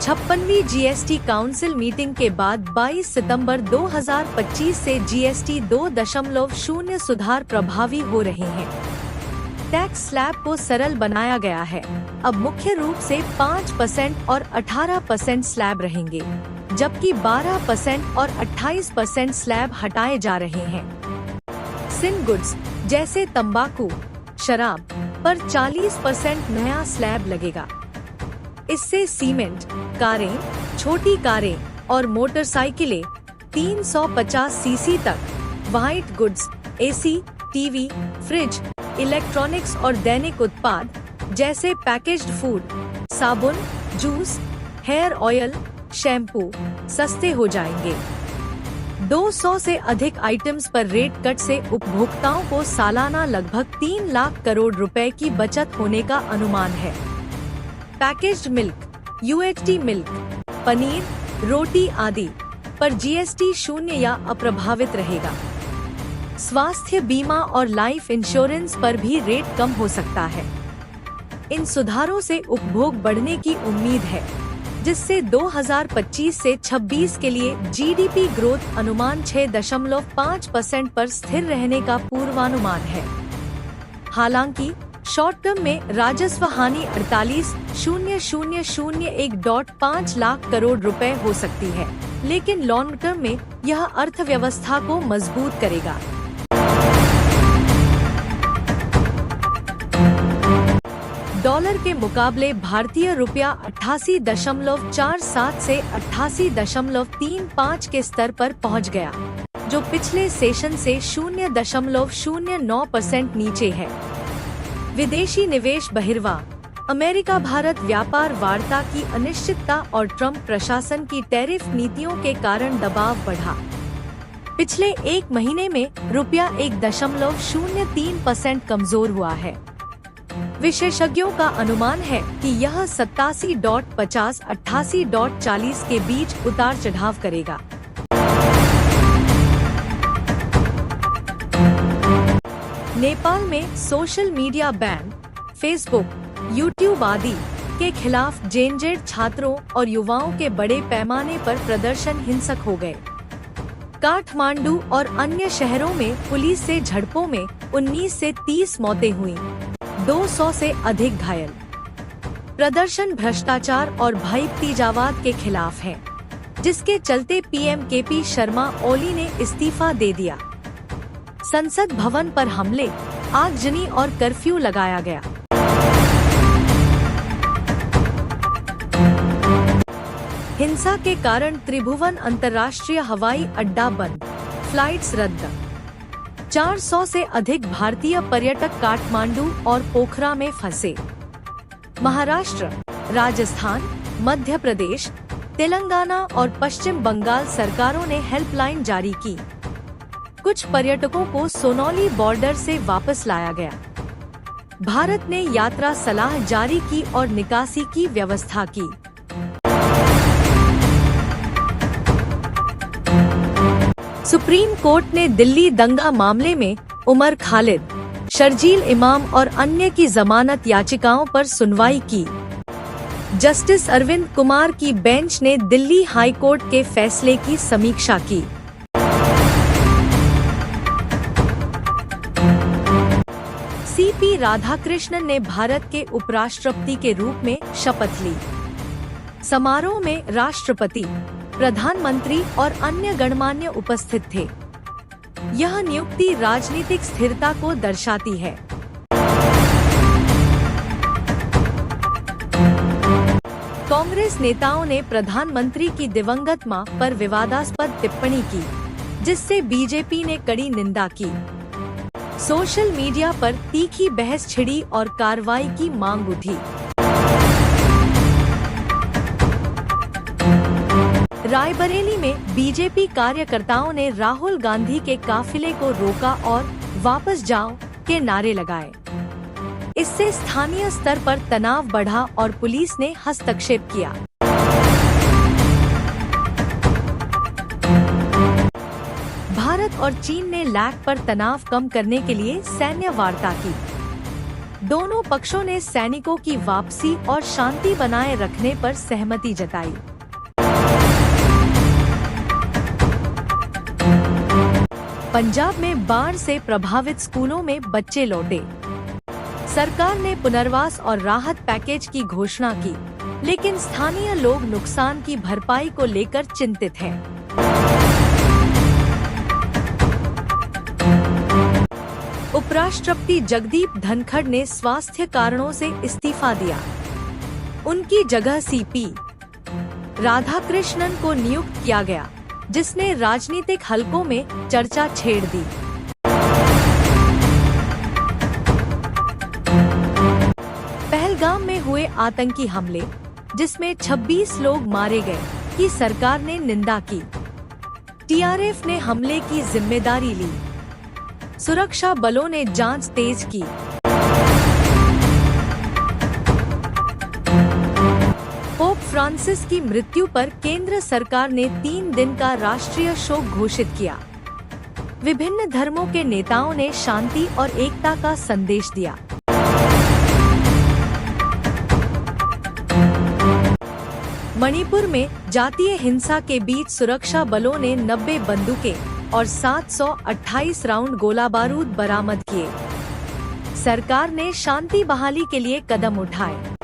56वीं GST council meeting के बाद 22 सितंबर 2025 से जीएसटी 2.0 सुधार प्रभावी हो रहे हैं। टैक्स स्लैब को सरल बनाया गया है। अब मुख्य रूप से 5% और 18% स्लैब रहेंगे, जबकि 12% और 28% स्लैब हटाए जा रहे हैं। सिन गुड्स जैसे तंबाकू, शराब पर 40% नया स्लैब लगेगा। इससे सीमेंट, कारें, छोटी कारें और मोटरसाइकिलें 350 सीसी तक, white goods, AC, TV, fridge, electronics और दैनिक उत्पाद जैसे पैकेज्ड फूड, साबुन, जूस, हेयर ऑयल, शैम्पू सस्ते हो जाएंगे। 200 से अधिक आइटम्स पर रेट कट से उपभोक्ताओं को सालाना लगभग 3 लाख करोड़ रुपए की बचत होने का अनुमान है। Packaged milk, UHT milk, paneer, रोटी आदि पर जीएसटी 0 या अप्रभावित रहेगा। स्वास्थ्य बीमा और लाइफ इंश्योरेंस पर भी रेट कम हो सकता है। इन सुधारों से उपभोग बढ़ने की उम्मीद है, जिससे 2025 से 26 के लिए जीडीपी ग्रोथ अनुमान 6.5% पर स्थिर रहने का पूर्वानुमान है। हालांकि शॉर्ट टर्म में राजस्व हानि 48,001.5 लाख करोड़ रुपए हो सकती है, लेकिन लॉन्ग टर्म में यह अर्थव्यवस्था को मजबूत करेगा। डॉलर के मुकाबले भारतीय रुपया 88.47 से 88.35 के स्तर पर पहुंच गया, जो पिछले सेशन से 0.09% नीचे है। विदेशी निवेश बहिर्वाह, अमेरिका भारत व्यापार वार्ता की अनिश्चितता और ट्रंप प्रशासन की टैरिफ नीतियों के कारण दबाव बढ़ा। पिछले एक महीने में रुपया 1.03% कमजोर हुआ है। विशेषज्ञों का अनुमान है कि यह 87.50-88.40 के बीच उतार चढ़ाव करेगा। नेपाल में social media ban, Facebook, YouTube आदि के खिलाफ जेनजेड छात्रों और युवाओं के बड़े पैमाने पर प्रदर्शन हिंसक हो गए। काठमांडू और अन्य शहरों में पुलिस से झड़पों में 19 से 30 मौतें हुईं, 200 से अधिक घायल। प्रदर्शन भ्रष्टाचार और भतीजावाद के खिलाफ है, जिसके चलते पीएम केपी शर्मा ओली ने इस्तीफा दे दिया। संसद भवन पर हमले, आगजनी और कर्फ्यू लगाया गया। हिंसा के कारण त्रिभुवन अंतर्राष्ट्रीय हवाई अड्डा बंद, फ्लाइट्स रद्द। 400 से अधिक भारतीय पर्यटक काठमांडू और पोखरा में फंसे। महाराष्ट्र, राजस्थान, मध्य प्रदेश, तेलंगाना और पश्चिम बंगाल सरकारों ने हेल्पलाइन जारी की। कुछ पर्यटकों को सोनौली बॉर्डर से वापस लाया गया। भारत ने यात्रा सलाह जारी की और निकासी की व्यवस्था की। सुप्रीम कोर्ट ने दिल्ली दंगा मामले में उमर खालिद, शर्जील इमाम और अन्य की जमानत याचिकाओं पर सुनवाई की। जस्टिस अरविंद कुमार की बेंच ने दिल्ली हाई कोर्ट के फैसले की समीक्षा की। सीपी राधाकृष्णन ने भारत के उपराष्ट्रपति के रूप में शपथ ली। समारोह में राष्ट्रपति, प्रधानमंत्री और अन्य गणमान्य उपस्थित थे। यह नियुक्ति राजनीतिक स्थिरता को दर्शाती है। कांग्रेस नेताओं ने प्रधानमंत्री की दिवंगत मां पर विवादास्पद टिप्पणी की, जिससे बीजेपी ने कड़ी निंदा की। सोशल मीडिया पर तीखी बहस छिड़ी और कार्रवाई की मांग उठी। रायबरेली में बीजेपी कार्यकर्ताओं ने राहुल गांधी के काफिले को रोका और वापस जाओ के नारे लगाए। इससे स्थानीय स्तर पर तनाव बढ़ा और पुलिस ने हस्तक्षेप किया। भारत और चीन ने लैग पर तनाव कम करने के लिए सैन्य वार्ता की। दोनों पक्षों ने सैनिकों की वापसी और शांति बनाए रखने पर सहमति जताई। पंजाब में बाढ़ से प्रभावित स्कूलों में बच्चे लौटे। सरकार ने पुनर्वास और राहत पैकेज की घोषणा की, लेकिन स्थानीय लोग नुकसान की भरपाई को लेकर चिंतित हैं। उपराष्ट्रपति जगदीप धनखड़ ने स्वास्थ्य कारणों से इस्तीफा दिया। उनकी जगह सीपी राधाकृष्णन को नियुक्त किया गया, जिसने राजनीतिक हलकों में चर्चा छेड़ दी। पहलगाम में हुए आतंकी हमले, जिसमें 26 लोग मारे गए, की सरकार ने निंदा की। टीआरएफ ने हमले की जिम्मेदारी ली। सुरक्षा बलों ने जांच तेज की। पोप फ्रांसिस की मृत्यु पर केंद्र सरकार ने 3 दिन का राष्ट्रीय शोक घोषित किया। विभिन्न धर्मों के नेताओं ने शांति और एकता का संदेश दिया। मणिपुर में जातीय हिंसा के बीच सुरक्षा बलों ने 90 बंदूकें और 728 राउंड गोला बारूद बरामद किए। सरकार ने शांति बहाली के लिए कदम उठाए।